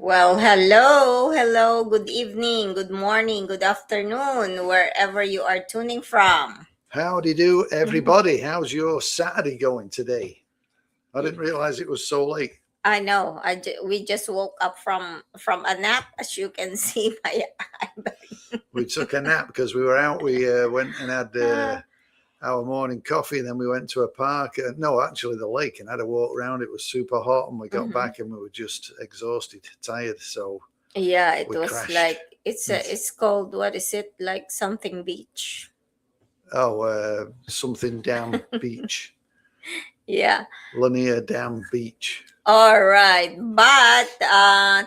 Well, hello, good evening, good morning, good afternoon, wherever you are tuning from. Howdy do, everybody. How's your Saturday going today? I didn't realize it was so late. I know. We just woke up from a nap, as you can see my eye. We took a nap because we were out. We went and had Ah, our morning coffee, and then we went to a park. No, actually, the lake, and had a walk around. It was super hot, and we got mhm. back, and we were just exhausted, tired. So Yeah, it we was crashed. like it's called, what is it, like something beach. Something Dam Beach, Yeah. Lanier Dam Beach. All right. But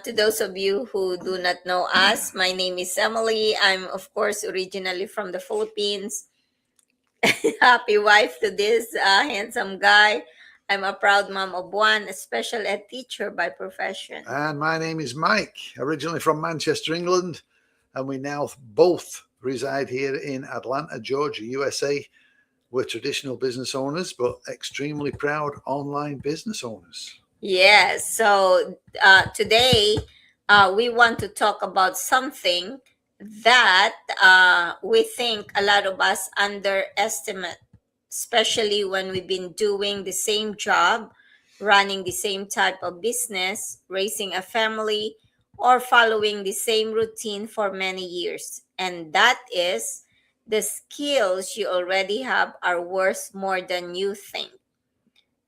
to those of you who do not know us, my name is Emily. I'm, of course, originally from the Philippines. Happy wife to this handsome guy. I'm a proud mom of one, a special ed teacher by profession. And my name is Mike, originally from Manchester, England, and we now both reside here in Atlanta, Georgia, USA. We're traditional business owners, but extremely proud online business owners. Yes. So today we want to talk about something that we think a lot of us underestimate, especially when we've been doing the same job, running the same type of business, raising a family, or following the same routine for many years. And that is the skills you already have are worth more than you think.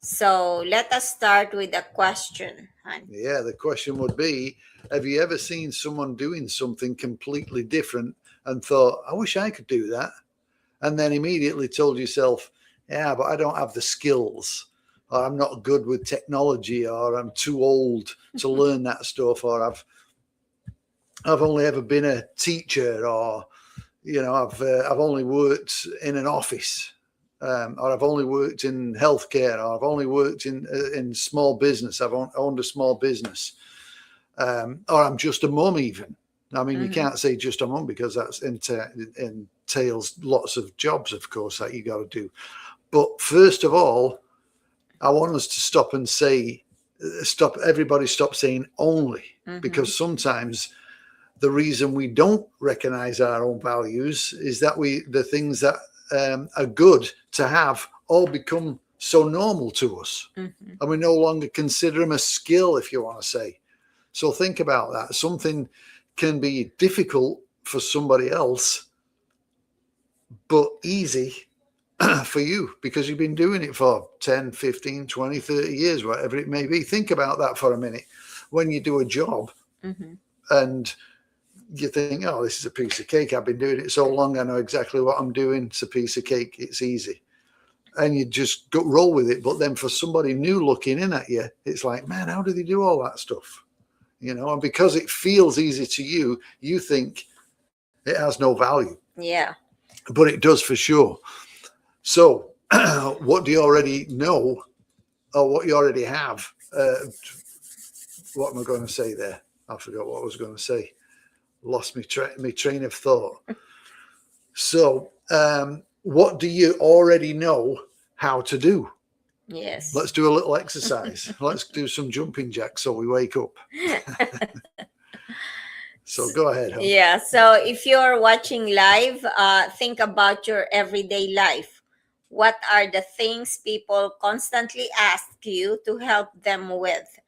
So let us start with a question, Han. Yeah, the question would be, have you ever seen someone doing something completely different and thought, I wish I could do that? And then immediately told yourself, yeah, but I don't have the skills, or I'm not good with technology, or I'm too old to learn that stuff, or I've only ever been a teacher, or I've only worked in an office, or I've only worked in healthcare, or I've only worked in small business. I've owned a small business, or I'm just a mum. Even I mean, you can't say just a mum because that's entails lots of jobs, of course, that you got to do. But first of all, I want us to stop and say, stop. Everybody, stop saying only, because sometimes the reason we don't recognize our own values is that the things that are good to have all become so normal to us, and we no longer consider them a skill, if you want to say. So think about that. Something can be difficult for somebody else, but easy for you because you've been doing it for 10, 15, 20, 30 years, whatever it may be. Think about that for a minute. When you do a job and you think, oh, this is a piece of cake. I've been doing it so long. I know exactly what I'm doing. It's a piece of cake. It's easy. And you just go roll with it. But then for somebody new looking in at you, it's like, man, how do they do all that stuff? And because it feels easy to you, you think it has no value. Yeah. But it does for sure. So what do you already know, or what you already have? What am I going to say there? I forgot what I was going to say. Lost me train of thought. So, what do you already know how to do? Yes. Let's do a little exercise. Let's do some jumping jacks so we wake up. So go ahead, hon. Yeah. So if you're watching live, think about your everyday life. What are the things people constantly ask you to help them with?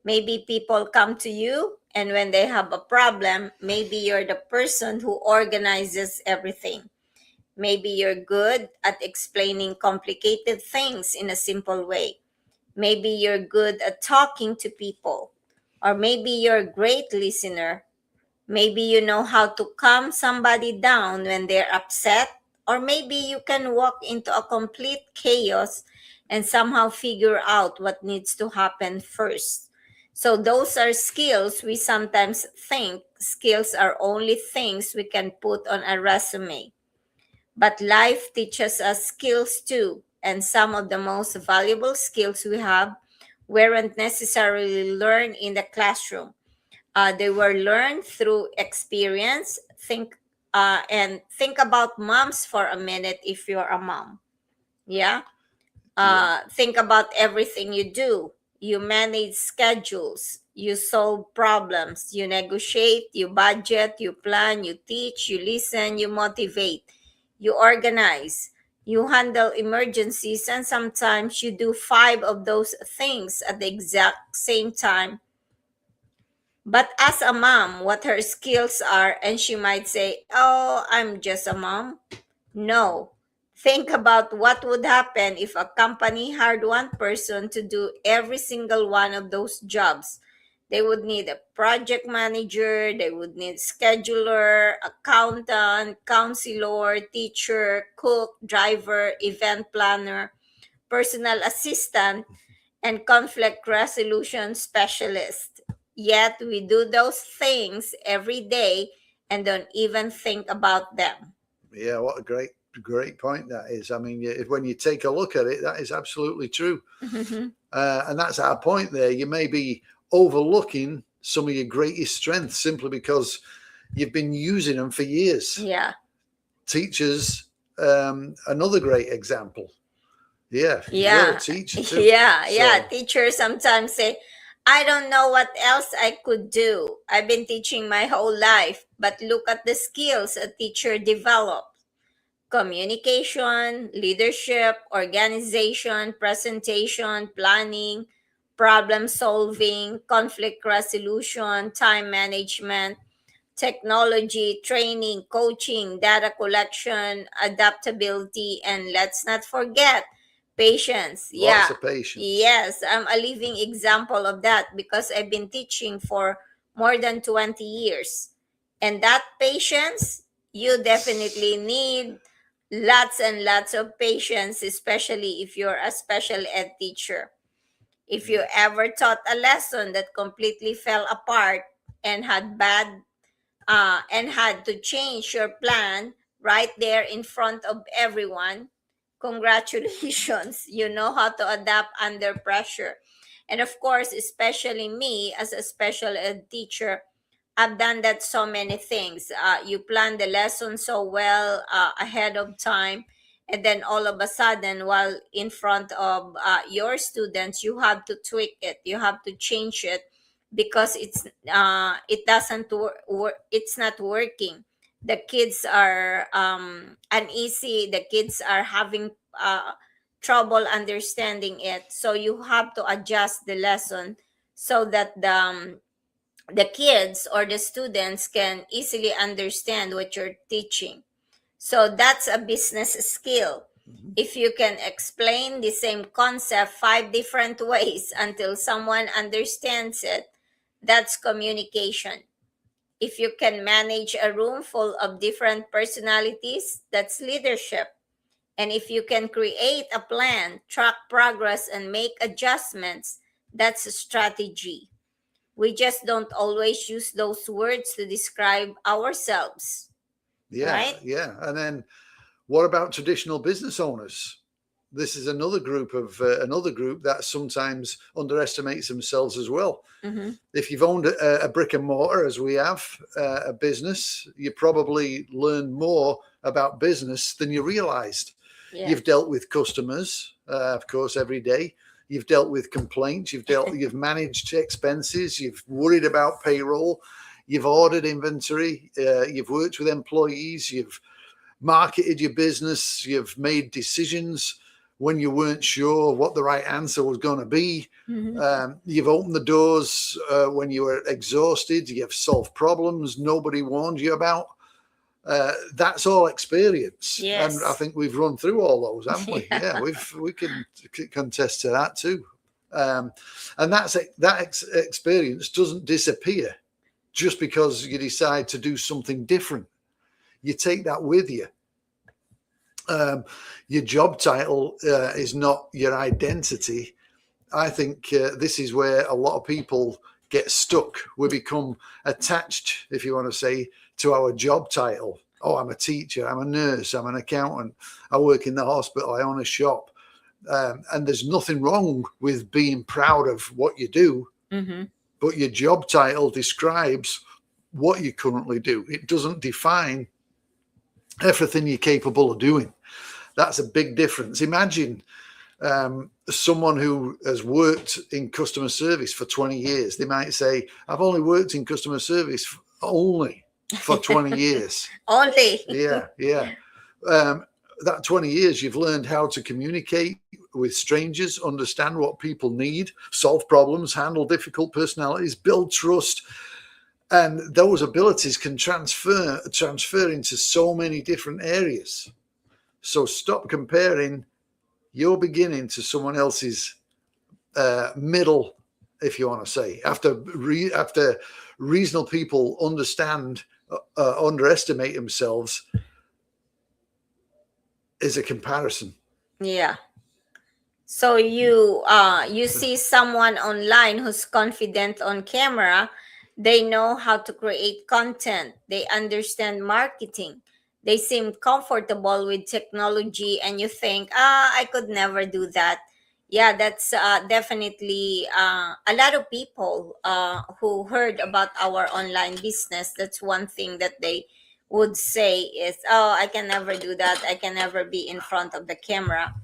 Maybe people come to you, and when they have a problem, maybe you're the person who organizes everything. Maybe you're good at explaining complicated things in a simple way. Maybe you're good at talking to people. Or maybe you're a great listener. Maybe you know how to calm somebody down when they're upset. Or maybe you can walk into a complete chaos and somehow figure out what needs to happen first. So, those are skills we sometimes think skills are only things we can put on a resume. But life teaches us skills too, and some of the most valuable skills we have weren't necessarily learned in the classroom. They were learned through experience. Think about moms for a minute if you're a mom. Yeah. Yeah. Think about everything you do. You manage schedules. You solve problems, you negotiate, you budget, you plan, you teach, you listen, you motivate, you organize, you handle emergencies, and sometimes you do five of those things at the exact same time. But as a mom, what her skills are, and she might say, "Oh, I'm just a mom." No. Think about what would happen if a company hired one person to do every single one of those jobs. They would need a project manager, they would need scheduler, accountant, counselor, teacher, cook, driver, event planner, personal assistant, and conflict resolution specialist. Yet we do those things every day and don't even think about them. Yeah, what a great point that is. I mean, when you take a look at it, that is absolutely true. And that's our point there. You may be overlooking some of your greatest strengths simply because you've been using them for years. Yeah. Teachers, another great example. Yeah, you're Yeah. a teacher too. Yeah. Teachers sometimes say, "I don't know what else I could do. I've been teaching my whole life, but look at the skills a teacher develops: communication, leadership, organization, presentation, planning, problem solving, conflict resolution, time management, technology, training, coaching, data collection, adaptability, and let's not forget patience." Lots Yeah. of patience. Yes, I'm a living example of that because I've been teaching for more than 20 years. And that patience, you definitely need lots and lots of patience, especially if you're a special ed teacher. If you ever taught a lesson that completely fell apart and had to change your plan right there in front of everyone, congratulations. You know how to adapt under pressure. And of course, especially me as a special ed teacher, I've done that so many things. You plan the lesson so well ahead of time, and then all of a sudden, while in front of your students, you have to tweak it. You have to change it because it doesn't it's not working. The kids are uneasy. The kids are having trouble understanding it. So you have to adjust the lesson so that the kids or the students can easily understand what you're teaching. So that's a business skill. If you can explain the same concept five different ways until someone understands it, that's communication. If you can manage a room full of different personalities, that's leadership. And if you can create a plan, track progress, and make adjustments, that's a strategy. We just don't always use those words to describe ourselves. Yeah, Right? yeah. And then what about traditional business owners? This is another group that sometimes underestimates themselves as well. Mm-hmm. If you've owned a brick and mortar, as we have, a business, you probably learned more about business than you realized. Yeah. You've dealt with customers, of course, every day. You've dealt with complaints. You've managed expenses. You've worried about payroll. You've ordered inventory. You've worked with employees. You've marketed your business. You've made decisions when you weren't sure what the right answer was going to be. Mm-hmm. You've opened the doors when you were exhausted. You've solved problems nobody warned you about. That's all experience. Yes. And I think we've run through all those, haven't we? Yeah. We can contest to that too. And that experience doesn't disappear just because you decide to do something different. You take that with you. Your job title is not your identity. I think this is where a lot of people get stuck. We become attached, if you want to say, to our job title. Oh, I'm a teacher, I'm a nurse, I'm an accountant, I work in the hospital, I own a shop. And there's nothing wrong with being proud of what you do, Mm-hmm. but your job title describes what you currently do. It doesn't define everything you're capable of doing. That's a big difference. Imagine Someone who has worked in customer service for 20 years, they might say, I've only worked in customer service only for 20 years. Only. Yeah, yeah. That 20 years, you've learned how to communicate with strangers, understand what people need, solve problems, handle difficult personalities, build trust. And those abilities can transfer into so many different areas. So stop comparing your beginning to someone else's middle, if you want to say. After reasonable people underestimate themselves, is a comparison. Yeah. So you see someone online who's confident on camera, they know how to create content, they understand marketing, they seem comfortable with technology, and you think, I could never do that. Yeah, that's definitely a lot of people who heard about our online business. That's one thing that they would say is, oh, I can never do that. I can never be in front of the camera.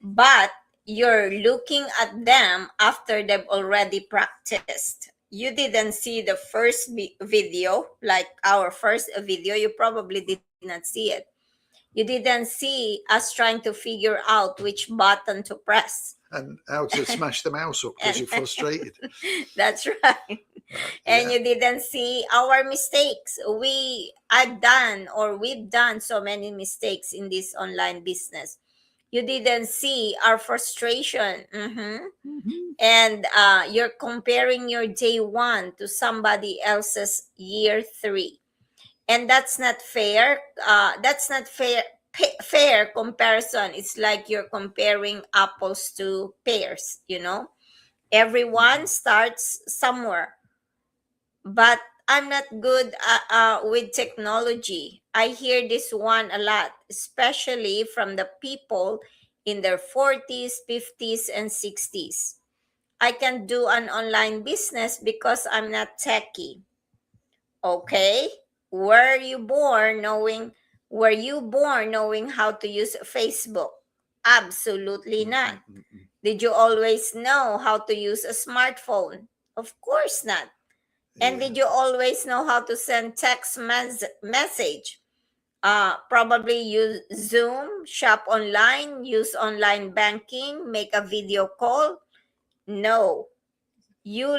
But you're looking at them after they've already practiced. You didn't see the first video, like our first video. You probably did not see it. You didn't see us trying to figure out which button to press. And how to smash the mouse up because you're frustrated. That's right. And you didn't see our mistakes. We've done so many mistakes in this online business. You didn't see our frustration. And you're comparing your day one to somebody else's year three, and that's not fair. That's not fair comparison. It's like you're comparing apples to pears. Everyone starts somewhere. But I'm not good with technology. I hear this one a lot, especially from the people in their 40s, 50s, and 60s. I can do an online business because I'm not techie. Okay? Were you born knowing how to use Facebook? Absolutely not. Did you always know how to use a smartphone? Of course not. And did you always know how to send text message? Probably use Zoom, shop online, use online banking, make a video call. No, you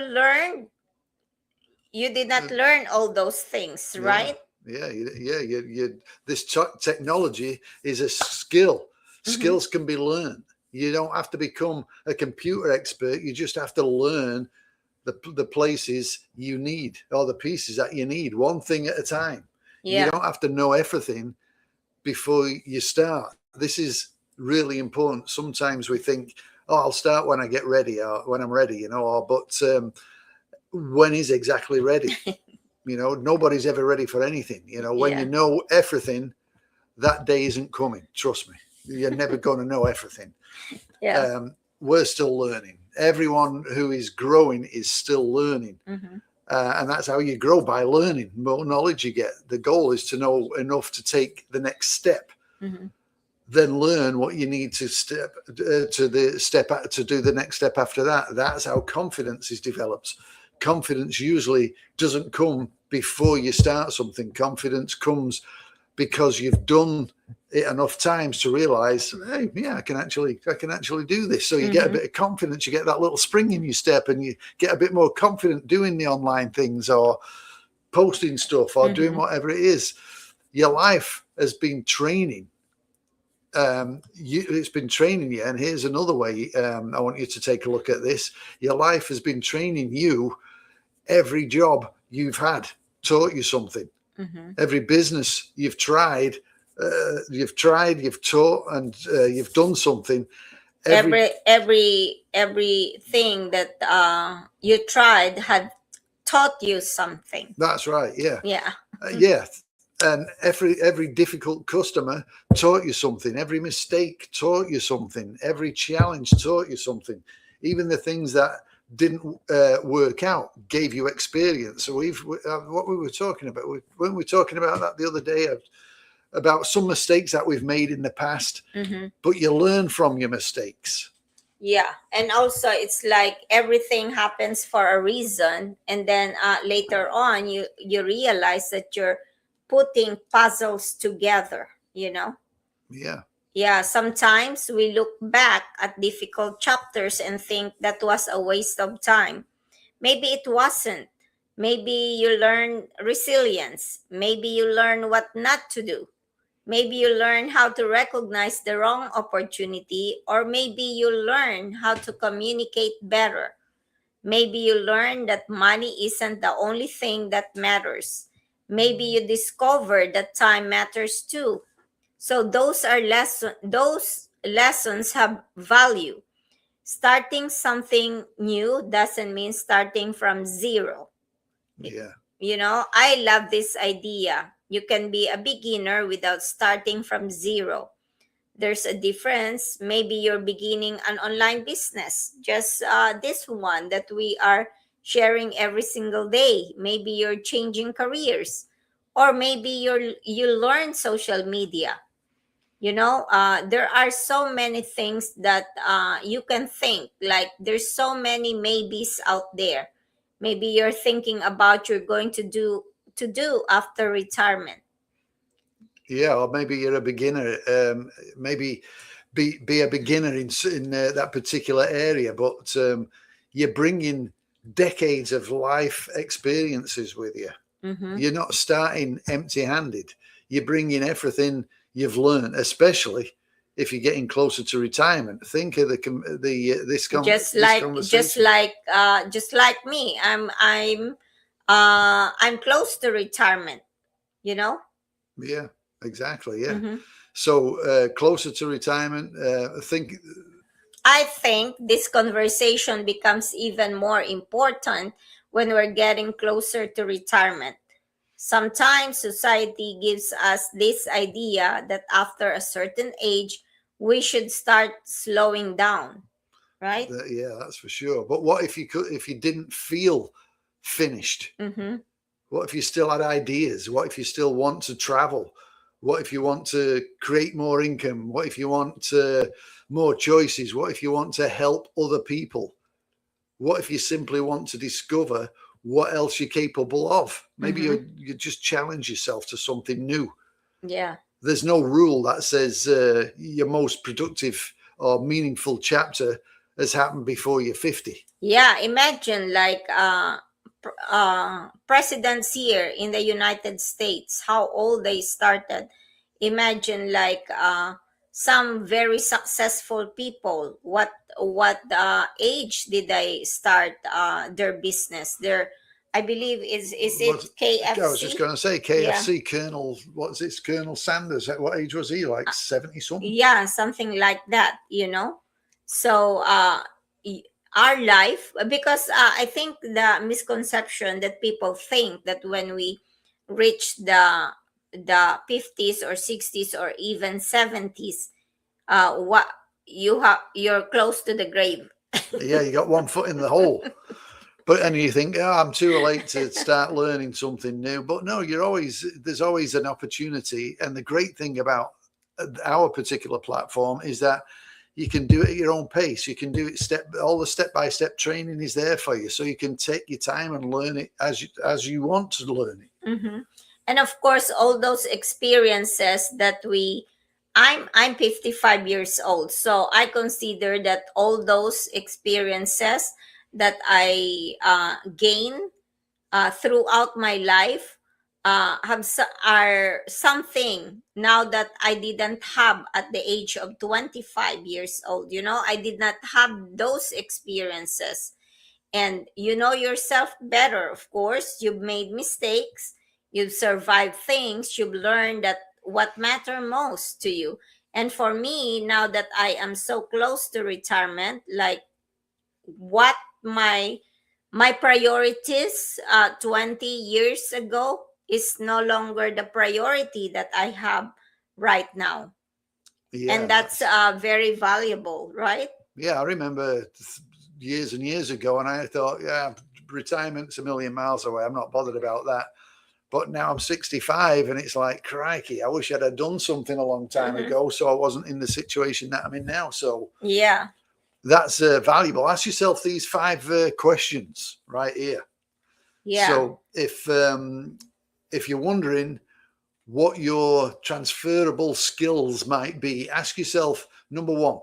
did not learn all those things, right? Yeah. This technology is a skill. Skills can be learned. You don't have to become a computer expert. You just have to learn the places you need, or the pieces that you need, one thing at a time. You don't have to know everything before you start. This is really important. Sometimes we think, I'll start when I get ready, or when I'm ready, but when is exactly ready? Nobody's ever ready for anything. When you know everything, that day isn't coming. Trust me, you're never going to know everything. We're still learning. Everyone who is growing is still learning. And that's how you grow, by learning. The more knowledge you get, the goal is to know enough to take the next step. Then learn what you need to do the next step after that. That's how confidence is developed. Confidence usually doesn't come before you start something. Confidence comes because you've done it enough times to realize, hey, I can actually do this. So you get a bit of confidence, you get that little spring in your step, and you get a bit more confident doing the online things, or posting stuff, or doing whatever it is. Your life has been training. It's been training you. And here's another way I want you to take a look at this. Your life has been training you. Every job you've had taught you something. Every business you've tried, you've taught, and you've done something. Everything that you tried had taught you something. That's right. Yeah. Yeah. And every difficult customer taught you something. Every mistake taught you something. Every challenge taught you something. Even the things that didn't work out gave you experience. So what we were talking about, weren't we talking about that the other day, about some mistakes that we've made in the past, but you learn from your mistakes. Yeah, and also it's like everything happens for a reason, and then later on you realize that you're putting puzzles together. You know. Yeah. Yeah, sometimes we look back at difficult chapters and think that was a waste of time. Maybe it wasn't. Maybe you learn resilience. Maybe you learn what not to do. Maybe you learn how to recognize the wrong opportunity, or maybe you learn how to communicate better. Maybe you learn that money isn't the only thing that matters. Maybe you discover that time matters too. So those lessons have value. Starting something new doesn't mean starting from zero. Yeah. You know, I love this idea. You can be a beginner without starting from zero. There's a difference. Maybe you're beginning an online business, just this one that we are sharing every single day. Maybe you're changing careers, or maybe you learn social media. You know, there are so many things that you can think, like there's so many maybes out there. Maybe you're thinking about you're going to do after retirement. Yeah, or maybe you're a beginner. Maybe be a beginner in that particular area, but you're bringing decades of life experiences with you. Mm-hmm. You're not starting empty-handed. You're bringing everything you've learned, especially if you're getting closer to retirement. Think of this just this like just conversation. like just like me, I'm close to retirement, you know. Yeah, exactly. Yeah. Mm-hmm. So closer to retirement. Think. I think this conversation becomes even more important when we're getting closer to retirement. Sometimes society gives us this idea that after a certain age, we should start slowing down, right? Yeah, that's for sure. But what if if you didn't feel finished? Mm-hmm. What if you still had ideas? What if you still want to travel? What if you want to create more income? What if you want more choices? What if you want to help other people? What if you simply want to discover what else you're capable of? Maybe Mm-hmm. you just challenge yourself to something new. Yeah. There's no rule that says your most productive or meaningful chapter has happened before you're 50. Yeah, imagine like presidents here in the United States, how old they started. Imagine like some very successful people. What age did they start their business? Their, I believe is it Was I was just KFC? going to say Yeah. KFC Colonel. What's this? Colonel Sanders. At what age was he? Like 70 something. Yeah, something like that, you know. So y- our life, because I think the misconception that people think that when we reach the 50s or 60s or even 70s, what you're close to the grave. Yeah, you got one foot in the hole. But and you think, oh, I'm too late to start learning something new. But no, there's always an opportunity. And the great thing about our particular platform is that you can do it at your own pace. You can do it all the step-by-step training is there for you. So you can take your time and learn it as you want to learn it. Mm-hmm. And of course, all those experiences that I'm 55 years old, so I consider that all those experiences that I gain throughout my life are something now that I didn't have at the age of 25 years old. You know, I did not have those experiences, and you know yourself better. Of course, you've made mistakes, you've survived things, you've learned that what matter most to you. And for me, now that I am so close to retirement, like what my priorities 20 years ago is no longer the priority that I have right now. And Yeah, that's very valuable, right? yeah. I remember years and years ago, and I thought, yeah, retirement's a million miles away. I'm not bothered about that. But now I'm 65, and it's like, crikey, I wish I'd have done something a long time Mm-hmm. ago, so I wasn't in the situation that I'm in now. So Yeah. that's valuable. Ask yourself these 5 questions right here. Yeah. So if you're wondering what your transferable skills might be, ask yourself, number 1,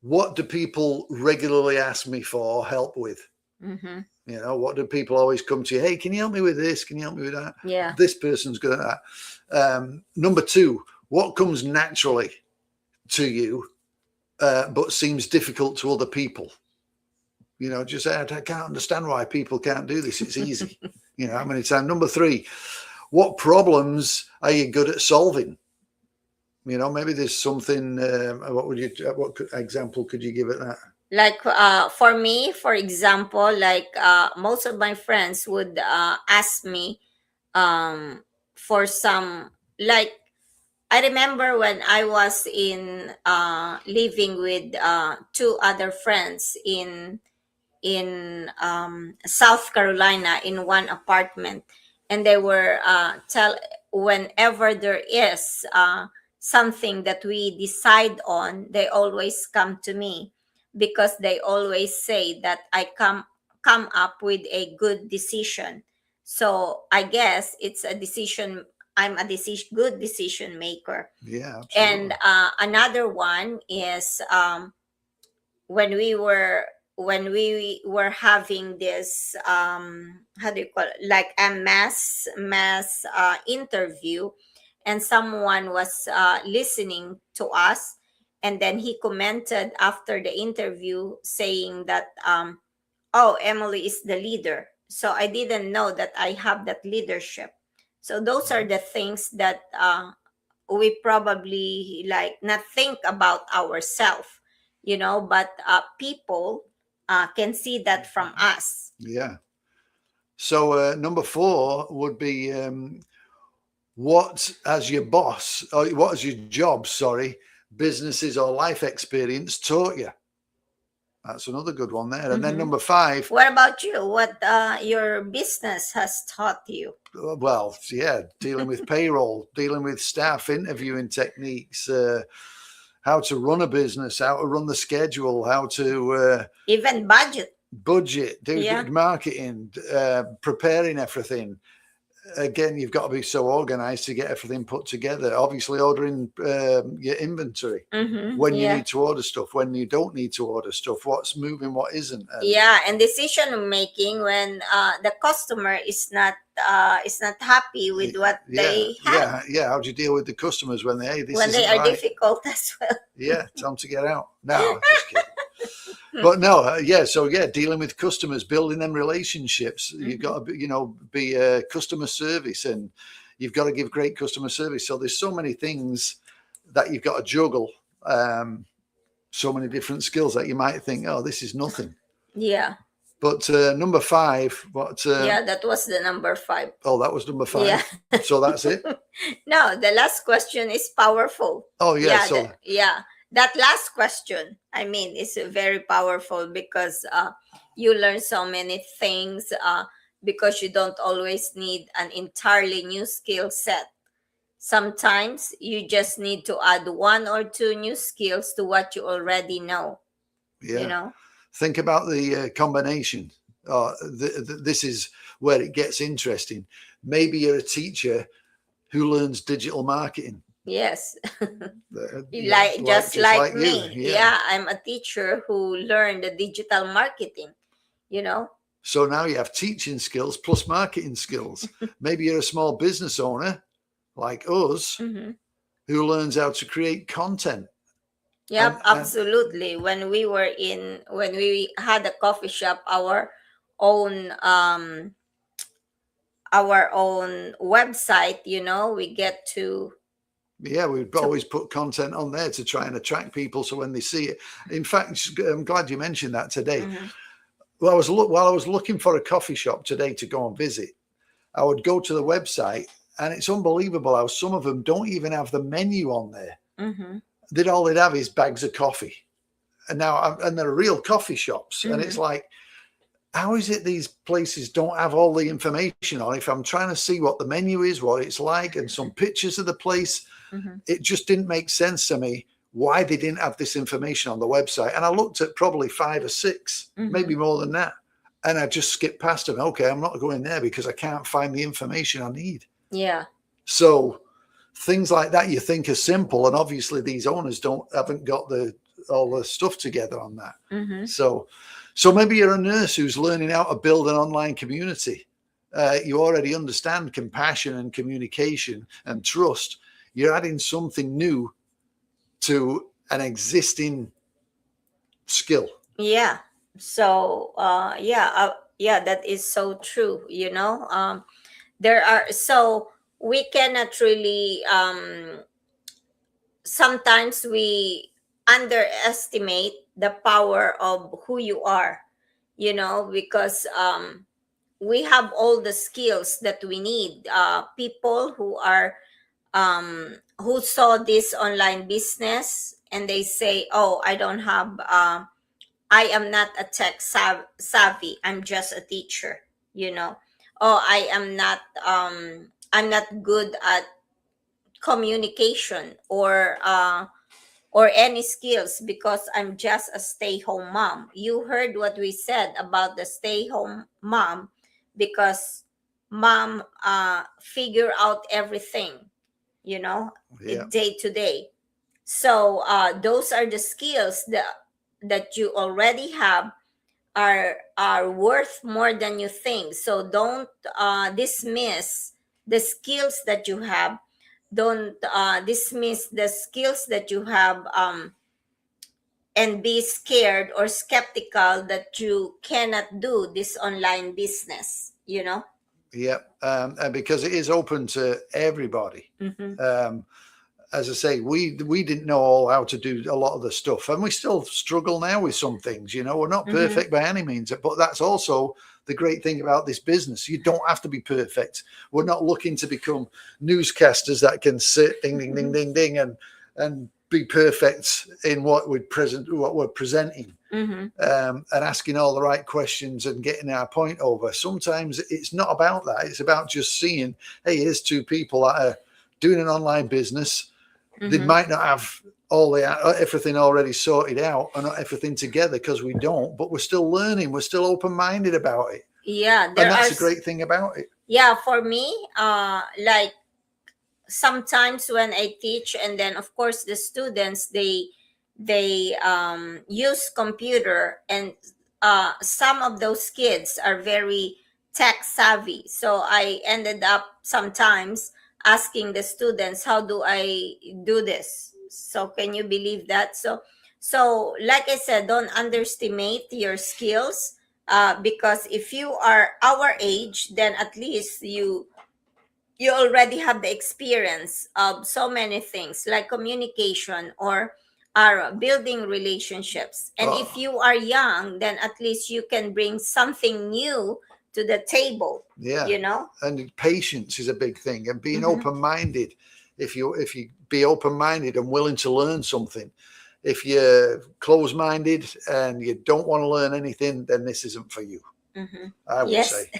what do people regularly ask me for help with? Mm-hmm. You know, what do people always come to you? Hey, can you help me with this? Can you help me with that? Yeah. This person's good at that. Number 2, what comes naturally to you, but seems difficult to other people? You know, just say, I can't understand why people can't do this. It's easy. You know, how many times? Number 3, what problems are you good at solving? You know, maybe there's something. What example could you give at that? Like for me, for example, like most of my friends would ask me for some, like, I remember when I was in living with 2 other friends in South Carolina in one apartment, and they were tell whenever there is something that we decide on, they always come to me, because they always say that I come up with a good decision. So I guess it's a decision. I'm a good decision maker. Yeah, absolutely. And another one is when we were having this how do you call it, like a mass interview, and someone was listening to us, and then he commented after the interview saying that oh, Emily is the leader. So I didn't know that I have that leadership. So those are the things that we probably like not think about ourselves, but people can see that from us. Yeah. So number 4 would be what has your boss, or what has your job, businesses or life experience taught you? That's another good one there. And then Mhm. number 5. What about you? What your business has taught you? Well, yeah, dealing with payroll, dealing with staff, interviewing techniques, how to run a business, how to run the schedule, how to Even budget. do Yeah. marketing, preparing everything. Again, you've got to be so organized to get everything put together. Obviously, ordering your inventory, Mm-hmm. when you Yeah. need to order stuff, when you don't need to order stuff, what's moving, what isn't. Yeah, and decision making when the customer is not happy with what they have. Yeah. How do you deal with the customers when they, hey, this When they isn't are right? difficult as well. Yeah, tell them to get out. No, just kidding. But no, so dealing with customers, building them relationships. You've got to, be a customer service, and you've got to give great customer service. So there's so many things that you've got to juggle. So many different skills that you might think, oh, this is nothing. Yeah. But number 5, what? Yeah, that was the number 5. Oh, that was number 5. Yeah. So that's it. No, the last question is powerful. Oh yeah. That last question, I mean, is very powerful, because you learn so many things, because you don't always need an entirely new skill set. Sometimes you just need to add 1 or 2 new skills to what you already know. Yeah. Think about the combination. This is where it gets interesting. Maybe you're a teacher who learns digital marketing. Yes. Just like me. You. Yeah, I'm a teacher who learned the digital marketing, So now you have teaching skills plus marketing skills. Maybe you're a small business owner like us, who learns how to create content. Yep, absolutely. When we had a coffee shop, our own website, we get to. Yeah, we'd always put content on there to try and attract people. So when they see it, in fact, I'm glad you mentioned that today. Well, while I was looking for a coffee shop today to go and visit, I would go to the website, and it's unbelievable how some of them don't even have the menu on there. All they'd have is bags of coffee, and they're real coffee shops, and it's like, how is it these places don't have all the information on? If I'm trying to see what the menu is, what it's like, and some pictures of the place, it just didn't make sense to me why they didn't have this information on the website. And I looked at probably 5 or 6, maybe more than that. And I just skipped past them. Okay, I'm not going there because I can't find the information I need. Yeah. So things like that you think are simple, and obviously these owners haven't got all the stuff together on that. So maybe you're a nurse who's learning how to build an online community. You already understand compassion and communication and trust. You're adding something new to an existing skill. Yeah. So yeah, that is so true. There are, so we cannot really, sometimes we underestimate the power of who you are, because we have all the skills that we need. People who saw this online business and they say, oh, I am not a tech savvy, I'm just a teacher. Oh, I'm not good at communication or any skills because I'm just a stay-home mom. You heard what we said about the stay-home mom, because mom figure out everything, day to day. So those are the skills that you already have, are worth more than you think. So don't dismiss the skills that you have. Don't dismiss the skills that you have, and be scared or skeptical that you cannot do this online business. Yeah, and because it is open to everybody. As I say, we didn't know all how to do a lot of the stuff, and we still struggle now with some things. We're not perfect by any means, but that's also the great thing about this business. You don't have to be perfect. We're not looking to become newscasters that can sit ding ding ding ding ding and be perfect in what we're presenting, and asking all the right questions and getting our point over. Sometimes it's not about that. It's about just seeing, hey, here's two people that are doing an online business. They might not have everything already sorted out or not everything together, because we don't, but we're still learning. We're still open-minded about it. Yeah. And that's a great thing about it. Yeah. For me, like sometimes when I teach, and then of course the students, they use computer, and some of those kids are very tech savvy. So I ended up sometimes asking the students, how do I do this? So can you believe that? So like I said, don't underestimate your skills, because if you are our age, then at least you already have the experience of so many things like communication or are building relationships. And if you are young, then at least you can bring something new to the table. Yeah. And patience is a big thing, and being open-minded. If you be open-minded and willing to learn something. If you're closed-minded and you don't want to learn anything, then this isn't for you. I would say.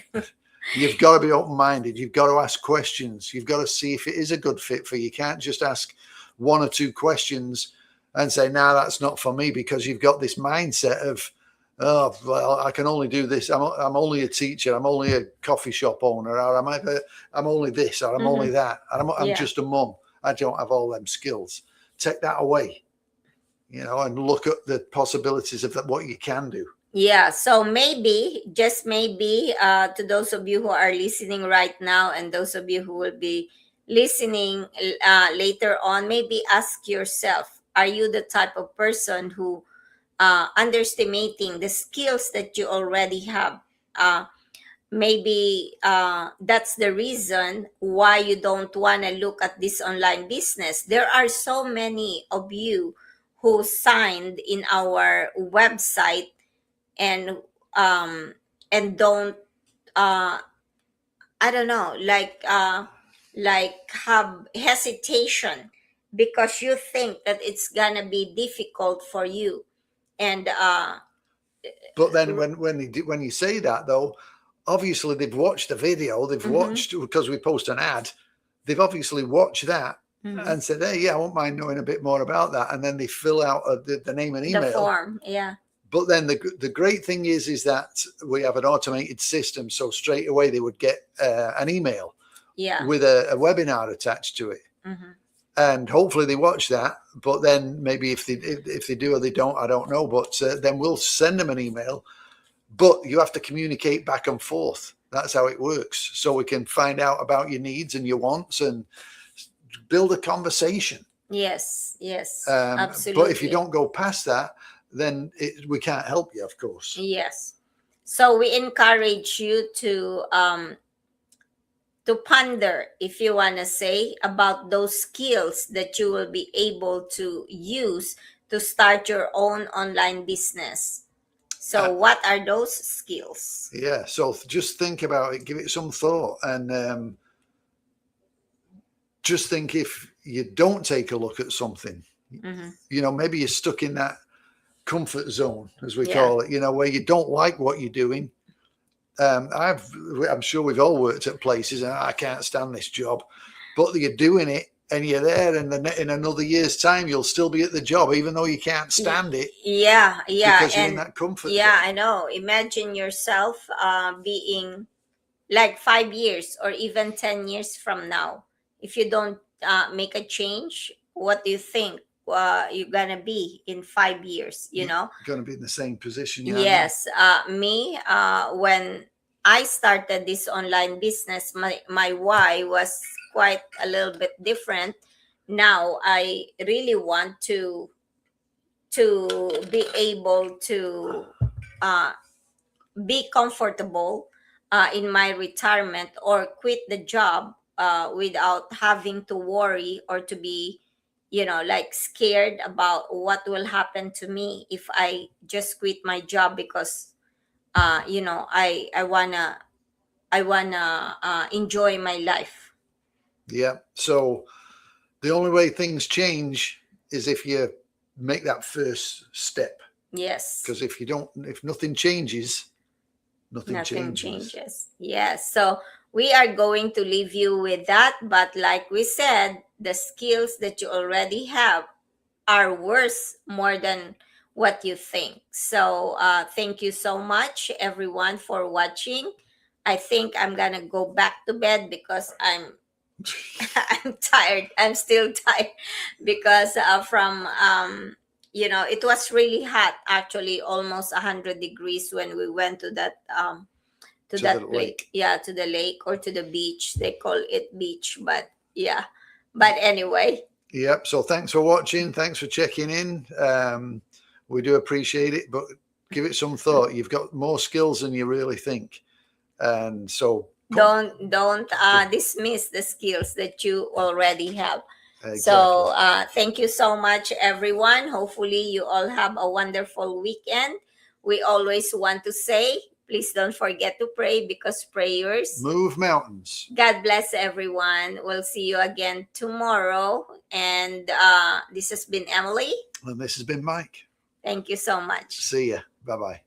You've got to be open-minded. You've got to ask questions. You've got to see if it is a good fit for you. You can't just ask 1 or 2 questions and say, "No, that's not for me," because you've got this mindset of, "Oh, well, I can only do this. I'm only a teacher. I'm only a coffee shop owner, or I'm only this, or I'm only that. And I'm just a mum. I don't have all them skills." Take that away, and look at the possibilities of what you can do. Yeah, so maybe, just maybe, to those of you who are listening right now, and those of you who will be listening later on, maybe ask yourself, are you the type of person who underestimating the skills that you already have? Maybe that's the reason why you don't want to look at this online business. There are so many of you who signed in our website and don't I don't know, like have hesitation because you think that it's gonna be difficult for you. And but then when you say that, though, obviously they've watched the video, they've watched, because we post an ad, they've obviously watched that Mhm. and said, hey, yeah, I won't mind knowing a bit more about that. And then they fill out the name and The email. form, yeah. But then the great thing is that we have an automated system. So straight away they would get an email Yeah. with a webinar attached to it. Mhm. And hopefully they watch that. But then maybe if they do or they don't, I don't know. But then we'll send them an email. But you have to communicate back and forth. That's how it works. So we can find out about your needs and your wants and build a conversation. Yes, yes, But absolutely. if you don't go past that, then we can't help you, of course. Yes. So we encourage you to ponder, if you want to say, about those skills that you will be able to use to start your own online business. So what are those skills? Yeah. So just think about it, give it some thought, and just think if you don't take a look at something, Mhm. you know, maybe you're stuck in that comfort zone, as we Yeah. call it, you know, where you don't like what you're doing. I'm sure we've all worked at places and I can't stand this job, but you're doing it and you're there, and then in another year's time you'll still be at the job even though you can't stand it Yeah, yeah, because you're in and that comfort yeah, zone. I know. Imagine yourself being like 5 years or even 10 years from now. If you don't make a change, what do you think you're gonna be in 5 years? You know? Going to be in the same position. Yeah, I know. Yes, me, when I started this online business, my why was quite a little bit different. Now I really want to be able to uh, be comfortable in my retirement or quit the job without having to worry or to be, like scared about what will happen to me if I just quit my job because I wanna enjoy my life. Yeah. So the only way things change is if you make that first step. Yes. Because if nothing changes, nothing changes. Yes. So we are going to leave you with that. But like we said, the skills that you already have are worth more than what you think. So thank you so much, everyone, for watching. I think I'm gonna go back to bed because I'm tired. I'm still tired because from it was really hot, actually almost 100 degrees when we went to that to To that the place. lake. Yeah, to the lake or to the beach. They call it beach, but yeah. But anyway, Yep. So thanks for watching. Thanks for checking in. We do appreciate it, but give it some thought. You've got more skills than you really think, and so don't dismiss the skills that you already have. exactly. So thank you so much, everyone. Hopefully you all have a wonderful weekend. We always want to say, please don't forget to pray because prayers Move mountains. God bless everyone. We'll see you again tomorrow. And this has been Emily. And this has been Mike. Thank you so much. See ya. Bye bye.